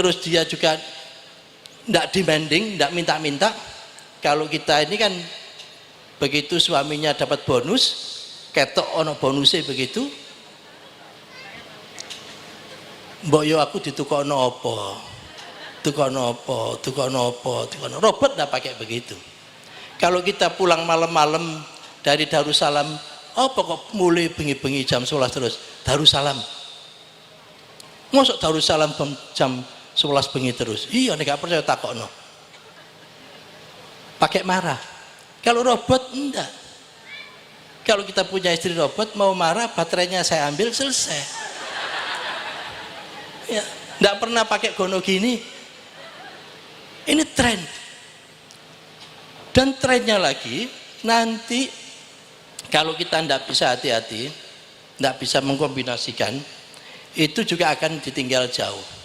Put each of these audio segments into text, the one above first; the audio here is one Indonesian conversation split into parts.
terus dia juga tidak demanding, tidak minta-minta. Kalau kita ini kan begitu suaminya dapat bonus, ketok ono bonusnya begitu, mbok yo aku ditukono apa, tukono apa, tukono apa, tukono. Robot tidak pakai begitu. Kalau kita pulang malam-malam dari Darussalam, apa kok mulai bengi-bengi jam 11 terus Darussalam? Mosok Darussalam jam 11 bengi terus? Iya, nek gak percaya takokno. Pakai marah. Kalau robot enggak. Kalau kita punya istri robot, mau marah baterainya saya ambil, selesai. Ya, enggak pernah pakai gono gini. Ini tren. Dan trennya lagi nanti kalau kita enggak bisa hati-hati, enggak bisa mengkombinasikan, itu juga akan ditinggal jauh.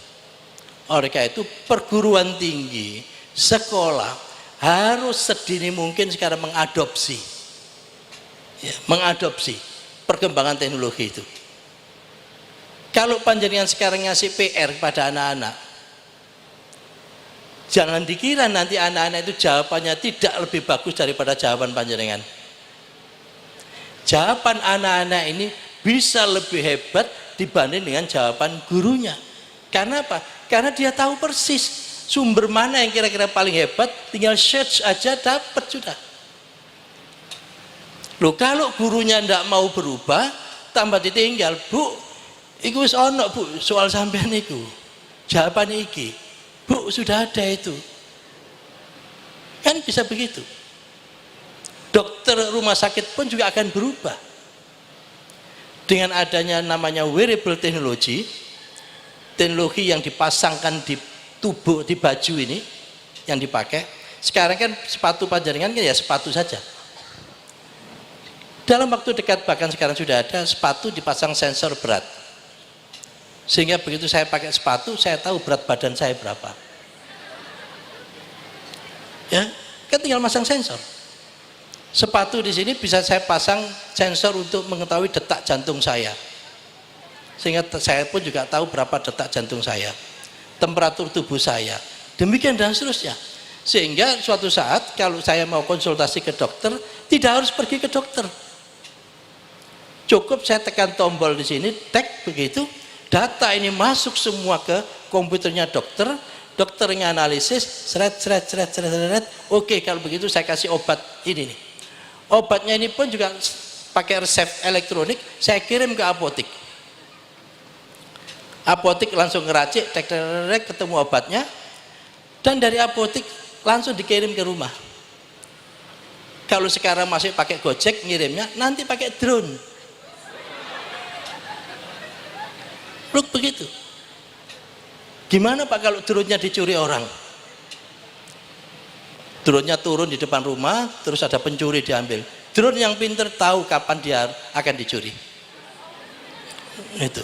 Oleh karena itu perguruan tinggi, sekolah harus sedini mungkin sekarang mengadopsi, ya, mengadopsi perkembangan teknologi itu. Kalau panjenengan sekarang ngasih PR kepada anak-anak, jangan dikira nanti anak-anak itu jawabannya tidak lebih bagus daripada jawaban panjenengan. Jawaban anak-anak ini bisa lebih hebat dibanding dengan jawaban gurunya. Karena apa? Karena dia tahu persis sumber mana yang kira-kira paling hebat, tinggal search aja dapat sudah. Loh, kalau gurunya ndak mau berubah, tambah ditinggal, Bu, iku wis ono Bu, soal sampean iku. Jawaban iki. Bu, sudah ada itu. Kan bisa begitu. Dokter rumah sakit pun juga akan berubah. Dengan adanya namanya wearable technology, teknologi yang dipasangkan di tubuh, di baju ini yang dipakai. Sekarang kan sepatu panjenengan kan ya sepatu saja. Dalam waktu dekat bahkan sekarang sudah ada sepatu dipasang sensor berat, sehingga begitu saya pakai sepatu saya tahu berat badan saya berapa. Ya, kan tinggal masang sensor. Sepatu di sini bisa saya pasang sensor untuk mengetahui detak jantung saya, sehingga saya pun juga tahu berapa detak jantung saya, temperatur tubuh saya, demikian dan seterusnya. Sehingga suatu saat kalau saya mau konsultasi ke dokter, tidak harus pergi ke dokter, cukup saya tekan tombol di sini, tek begitu, data ini masuk semua ke komputernya dokter, dokter nganalisis, seret, oke, kalau begitu saya kasih obat ini nih. Obatnya ini pun juga pakai resep elektronik, saya kirim ke apotek. Apotek langsung ngeracik, ketemu obatnya, dan dari apotek langsung dikirim ke rumah. Kalau sekarang masih pakai Gojek ngirimnya, nanti pakai drone. Look, begitu. Gimana Pak kalau drone-nya dicuri orang? Drone-nya turun di depan rumah, terus ada pencuri diambil. Drone yang pinter tahu kapan dia akan dicuri. Itu.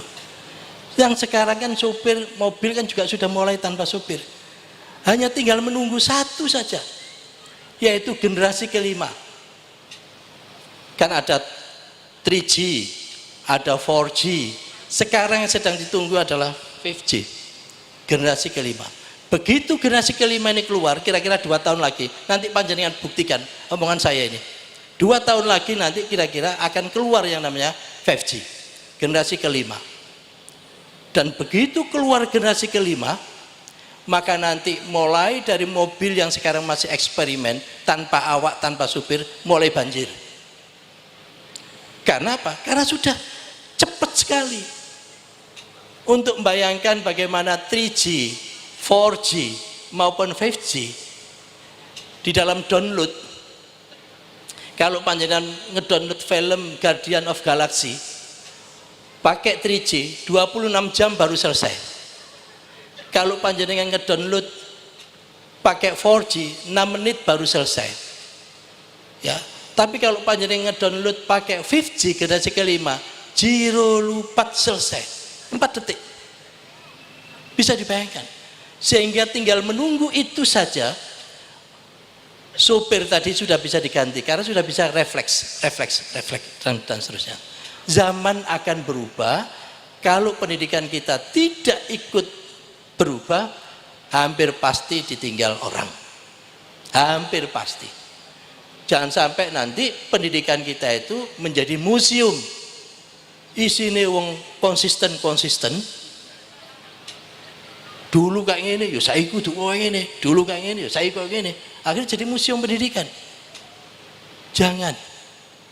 Yang sekarang kan supir mobil kan juga sudah mulai tanpa supir, hanya tinggal menunggu satu saja, yaitu generasi kelima. Kan ada 3G, ada 4G, sekarang yang sedang ditunggu adalah 5G, generasi kelima. Begitu generasi kelima ini keluar, kira-kira 2 tahun lagi, nanti panjenengan buktikan omongan saya ini, 2 tahun lagi nanti kira-kira akan keluar yang namanya 5G, generasi kelima. Dan begitu keluar generasi kelima, maka nanti mulai dari mobil yang sekarang masih eksperimen, tanpa awak, tanpa supir, mulai banjir. Karena apa? Karena sudah cepat sekali. Untuk membayangkan bagaimana 3G, 4G maupun 5G di dalam download, kalau panjenengan ngedownload film Guardian of Galaxy pakai 3G 26 jam baru selesai. Kalau panjenengan ngedownload pakai 4G 6 menit baru selesai. Ya, tapi kalau panjenengan ngedownload pakai 5G generasi kelima, jiro lupat selesai 4 detik. Bisa dibayangkan. Sehingga tinggal menunggu itu saja, sopir tadi sudah bisa diganti karena sudah bisa refleks dan seterusnya. Zaman akan berubah kalau pendidikan kita tidak ikut berubah, hampir pasti ditinggal orang. Hampir pasti. Jangan sampai nanti pendidikan kita itu menjadi museum. Isine wong konsisten. Dulu kayak gini, ya saya kudu kayak gini. Dulu kayak gini, ya saya kayak gini. Akhirnya jadi museum pendidikan. Jangan.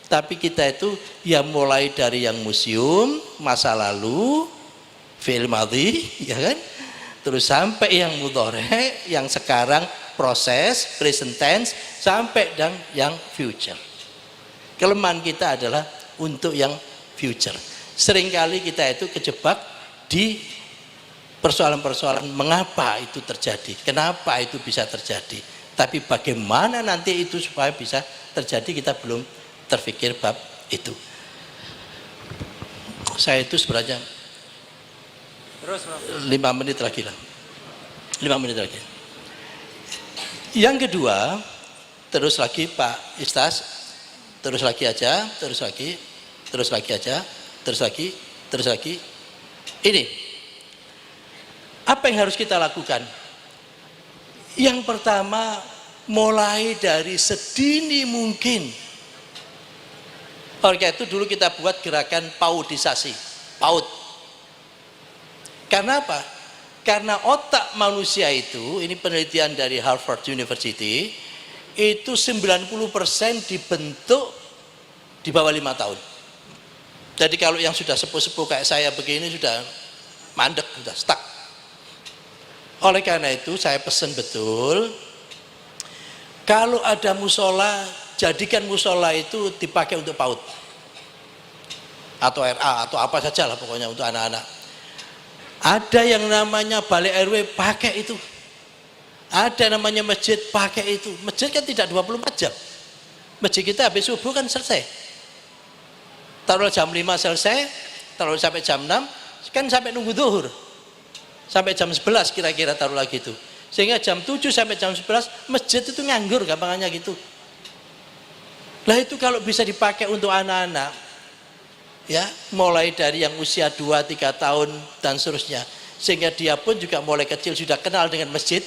Tapi kita itu ya mulai dari yang museum masa lalu, fi'il madhi, ya kan? Terus sampai yang mudhari, yang sekarang proses, present tense, sampai dan yang future. Kelemahan kita adalah untuk yang future. Seringkali kita itu kejebak di persoalan-persoalan mengapa itu terjadi, kenapa itu bisa terjadi. Tapi bagaimana nanti itu supaya bisa terjadi, kita belum terfikir bab itu. Saya itu sebenarnya 5 menit lagi lah. 5 menit lagi. Yang kedua, terus lagi Pak Istas, terus lagi aja, terus lagi aja, terus lagi. Ini, apa yang harus kita lakukan? Yang pertama, mulai dari sedini mungkin. Oleh itu dulu kita buat gerakan paudisasi, PAUD. Karena apa? Karena otak manusia itu, ini penelitian dari Harvard University, itu 90% dibentuk di bawah 5 tahun. Jadi kalau yang sudah sepuh-sepuh kayak saya begini sudah mandek, sudah stuck. Oleh karena itu saya pesan betul, kalau ada musola, jadikan musola itu dipakai untuk PAUD atau RA atau apa saja lah pokoknya untuk anak-anak. Ada yang namanya balik RW, pakai itu. Ada namanya masjid, pakai itu. Masjid kan tidak 24 jam. Masjid kita habis subuh kan selesai. Taruh jam 5 selesai, taruh sampai jam 6, kan sampai nunggu zuhur. Sampai jam 11 kira-kira taruh lagi itu. Sehingga jam 7 sampai jam 11 masjid itu nganggur gampangannya gitu. Lah itu kalau bisa dipakai untuk anak-anak, ya, mulai dari yang usia 2-3 tahun dan seterusnya, sehingga dia pun juga mulai kecil sudah kenal dengan masjid,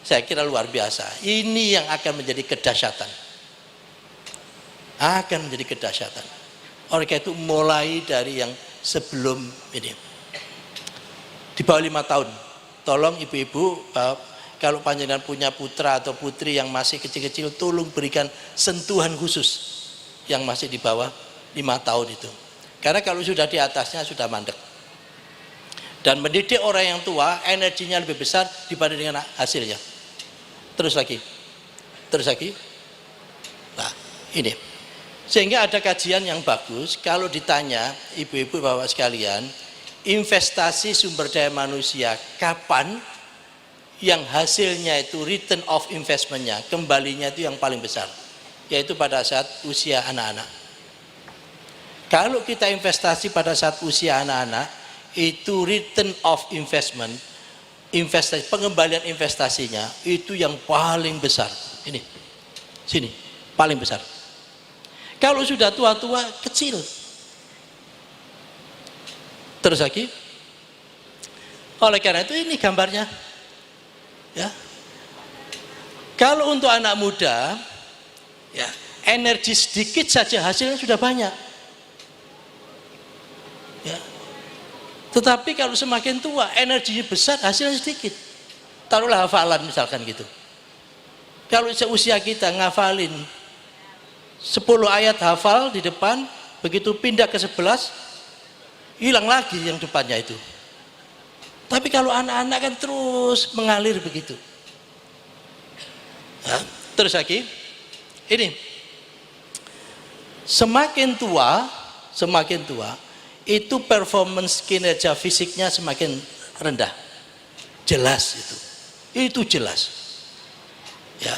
saya kira luar biasa. Ini yang akan menjadi kedahsyatan. Akan menjadi kedahsyatan. Oleh karena itu mulai dari yang sebelum ini. Di bawah 5 tahun. Tolong ibu-ibu, kalau panjenengan punya putra atau putri yang masih kecil-kecil, tolong berikan sentuhan khusus yang masih di bawah 5 tahun itu. Karena kalau sudah di atasnya sudah mandek. Dan mendidik orang yang tua energinya lebih besar dibanding dengan hasilnya. Terus lagi. Nah, ini. Sehingga ada kajian yang bagus, kalau ditanya ibu-ibu bapak sekalian, investasi sumber daya manusia kapan yang hasilnya itu return of investmentnya, kembalinya itu yang paling besar, yaitu pada saat usia anak-anak. Kalau kita investasi pada saat usia anak-anak, itu return of investment, investasi, pengembalian investasinya itu yang paling besar. Ini, sini, paling besar. Kalau sudah tua-tua, kecil. Terus lagi. Oleh karena itu ini gambarnya. Ya. Kalau untuk anak muda, ya, energi sedikit saja hasilnya sudah banyak. Ya. Tetapi kalau semakin tua, energinya besar, hasilnya sedikit. Taruhlah hafalan misalkan gitu. Kalau seusia kita ngafalin 10 ayat hafal di depan, begitu pindah ke 11, hilang lagi yang depannya itu. Tapi kalau anak-anak kan terus mengalir begitu. Nah, terus lagi, ini semakin tua, itu performance kinerja fisiknya semakin rendah. Jelas itu jelas. Ya,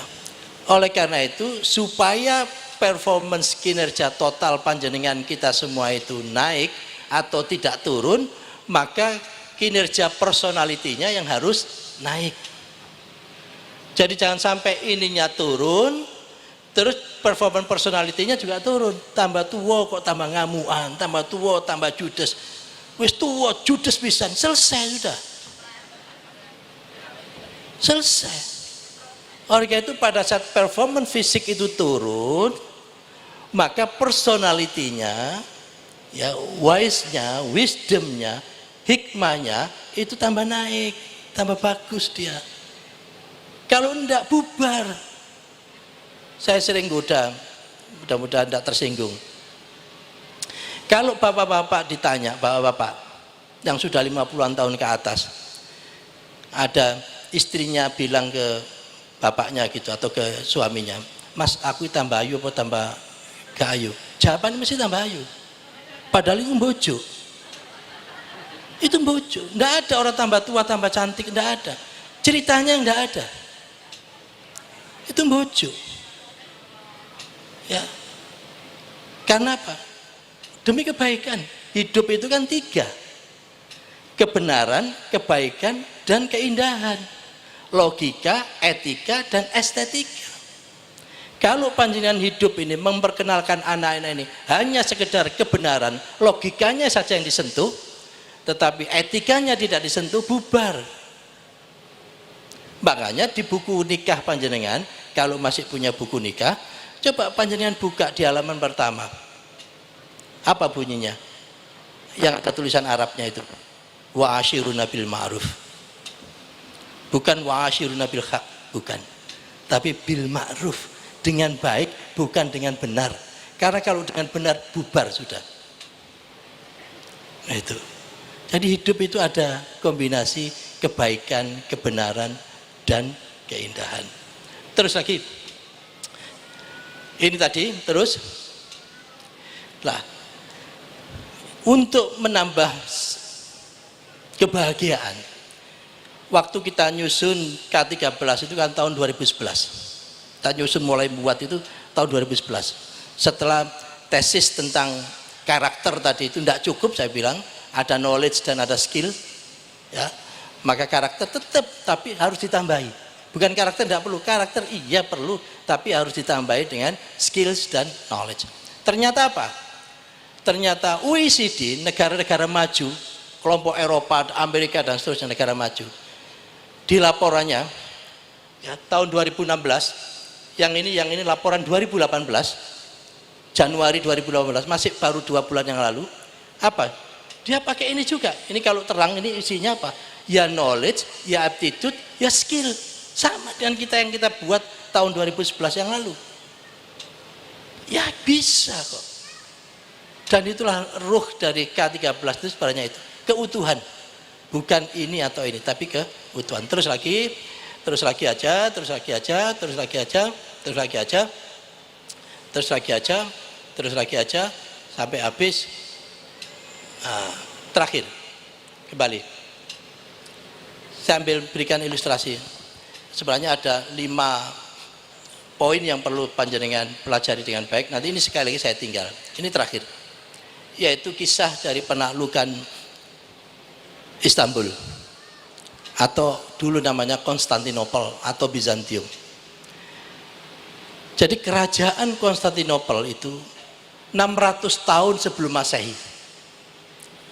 oleh karena itu supaya performance kinerja total panjenengan kita semua itu naik atau tidak turun, maka kinerja personalitinya yang harus naik. Jadi jangan sampai ininya turun, terus performance personalitinya juga turun. Tambah tua kok tambah ngamuan, tambah tua tambah judes. Wis tua judes pisan, selesai sudah. Selesai. Oleh itu pada saat performance fisik itu turun, maka personalitinya, ya wise-nya, wisdom-nya, hikmahnya itu tambah naik, tambah bagus dia. Kalau enggak bubar. Saya sering goda, mudah-mudahan tidak tersinggung. Kalau bapak-bapak ditanya, bapak-bapak yang sudah 50-an tahun ke atas, ada istrinya bilang ke bapaknya gitu atau ke suaminya, Mas aku tambah ayu apa tambah gak ayu? Jawabannya mesti tambah ayu. Padahal itu bojo. Itu bojo. Nggak ada orang tambah tua tambah cantik, nggak ada. Ceritanya nggak ada. Itu bojo. Ya. Karena apa? Demi kebaikan. Hidup itu kan 3. Kebenaran, kebaikan, dan keindahan. Logika, etika, dan estetika. Kalau panjenengan hidup ini memperkenalkan anak-anak ini hanya sekedar kebenaran, logikanya saja yang disentuh, tetapi etikanya tidak disentuh, bubar. Makanya di buku nikah panjenengan, kalau masih punya buku nikah, coba panjenengan buka di halaman pertama. Apa bunyinya? Yang ada tulisan Arabnya itu. Wa asyiruna bil ma'ruf. Bukan wa asyiruna bil haq, bukan. Tapi bil ma'ruf, dengan baik, bukan dengan benar. Karena kalau dengan benar bubar sudah. Nah itu. Jadi hidup itu ada kombinasi kebaikan, kebenaran, dan keindahan. Terus lagi. Ini tadi, terus. Lah, untuk menambah kebahagiaan, waktu kita nyusun K13 itu kan tahun 2011. Kita nyusun mulai buat itu tahun 2011. Setelah tesis tentang karakter tadi itu tidak cukup, saya bilang ada knowledge dan ada skill, ya maka karakter tetap tapi harus ditambahi. Bukan karakter tidak perlu, karakter iya perlu, tapi harus ditambahi dengan skills dan knowledge. Ternyata apa? Ternyata OECD, negara-negara maju, kelompok Eropa, Amerika dan seterusnya negara maju, di laporannya ya, tahun 2016. Yang ini laporan 2018, Januari 2018, masih baru 2 bulan yang lalu. Apa? Dia pakai ini juga. Ini kalau terang ini isinya apa? Ya knowledge, ya aptitude, ya skill. Sama dengan kita yang kita buat tahun 2011 yang lalu. Ya bisa kok. Dan itulah ruh dari K13 itu sebenarnya itu. Keutuhan. Bukan ini atau ini, tapi keutuhan. Terus lagi aja, terus lagi aja, terus lagi aja, terus lagi aja, terus lagi aja, terus lagi aja, sampai habis. Nah, terakhir, kembali. Saya ambil berikan ilustrasi. Sebenarnya ada 5 poin yang perlu panjenengan pelajari dengan baik. Nanti ini sekali lagi saya tinggal. Ini terakhir, yaitu kisah dari penaklukan Istanbul, atau dulu namanya Konstantinopel atau Bizantium. Jadi kerajaan Konstantinopel itu 600 tahun sebelum Masehi.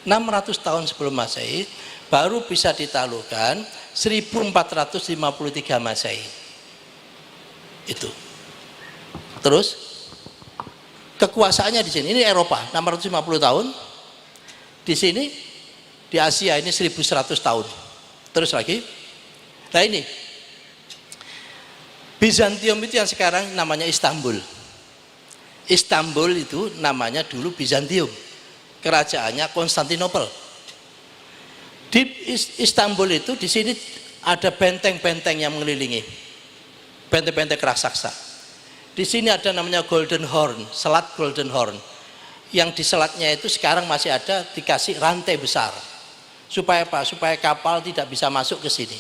600 tahun sebelum Masehi baru bisa ditaklukkan 1453 Masehi. Itu. Terus kekuasaannya di sini, ini Eropa 650 tahun. Di sini di Asia ini 1100 tahun. Terus lagi. Nah ini Bizantium itu yang sekarang namanya Istanbul. Istanbul itu namanya dulu Bizantium. Kerajaannya Konstantinopel. Di Istanbul itu di sini ada benteng-benteng yang mengelilingi. Benteng-benteng raksasa. Di sini ada namanya Golden Horn, selat Golden Horn. Yang di selatnya itu sekarang masih ada dikasih rantai besar. Supaya apa? Supaya kapal tidak bisa masuk ke sini.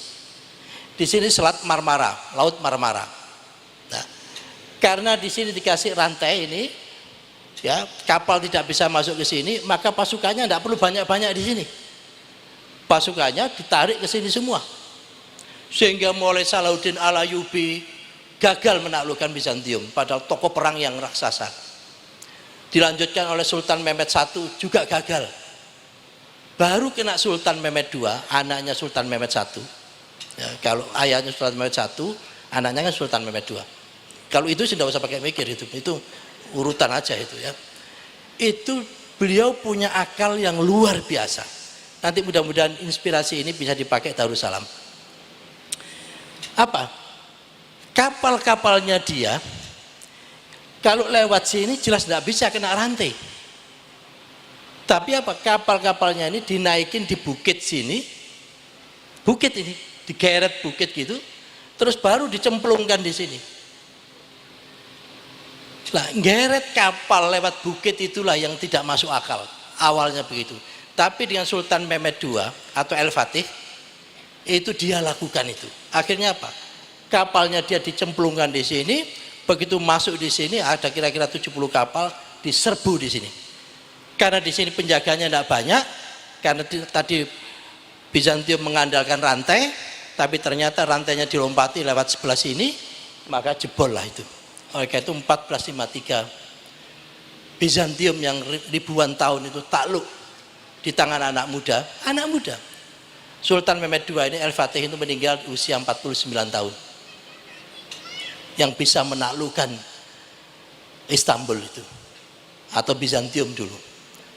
Di sini selat Marmara, Laut Marmara. Nah, karena di sini dikasih rantai ini, ya kapal tidak bisa masuk ke sini, maka pasukannya tidak perlu banyak-banyak di sini. Pasukannya ditarik ke sini semua. Sehingga mulai Salahuddin Al-Ayyubi gagal menaklukkan Bizantium, padahal tokoh perang yang raksasa. Dilanjutkan oleh Sultan Mehmed I juga gagal. Baru kena Sultan Mehmed II, anaknya Sultan Mehmed I, Ya, kalau ayahnya Sultan Mehmed I, anaknya kan Sultan Mehmed II. Kalau itu sudah usah pakai mikir, itu urutan aja itu ya. Itu beliau punya akal yang luar biasa. Nanti mudah-mudahan inspirasi ini bisa dipakai Darussalam. Apa? Kapal-kapalnya dia kalau lewat sini jelas tidak bisa kena rantai. Tapi apa? Kapal-kapalnya ini dinaikin di bukit sini, bukit ini digeret bukit gitu, terus baru dicemplungkan di sini. Nah, geret kapal lewat bukit itulah yang tidak masuk akal. Awalnya begitu. Tapi dengan Sultan Mehmed II atau El-Fatih itu dia lakukan itu. Akhirnya apa? Kapalnya dia dicemplungkan di sini, begitu masuk di sini ada kira-kira 70 kapal diserbu di sini. Karena di sini penjaganya tidak banyak, karena tadi Bizantium mengandalkan rantai, tapi ternyata rantainya dilompati lewat sebelah sini, maka jebol lah itu. Oleh karena itu 1453 Bizantium yang ribuan tahun itu takluk di tangan anak muda. Sultan Mehmed II ini El-Fatih itu meninggal di usia 49 tahun. Yang bisa menaklukkan Istanbul itu atau Bizantium dulu.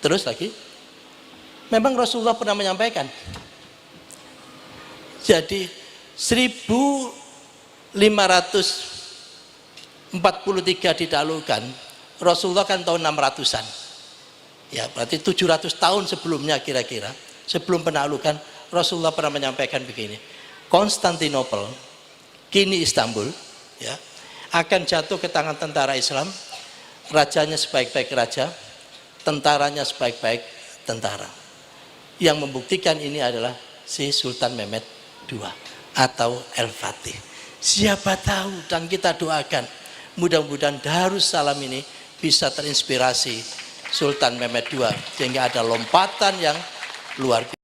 Terus lagi, memang Rasulullah pernah menyampaikan. Jadi 1543 ditaklukkan, Rasulullah kan tahun 600-an. Ya, berarti 700 tahun sebelumnya kira-kira, sebelum penaklukan, Rasulullah pernah menyampaikan begini. Konstantinopel, kini Istanbul, ya, akan jatuh ke tangan tentara Islam, rajanya sebaik-baik raja, tentaranya sebaik-baik tentara. Yang membuktikan ini adalah si Sultan Mehmed II atau El-Fatih. Siapa tahu, dan kita doakan mudah-mudahan Darussalam ini bisa terinspirasi Sultan Mehmed II sehingga ada lompatan yang luar biasa.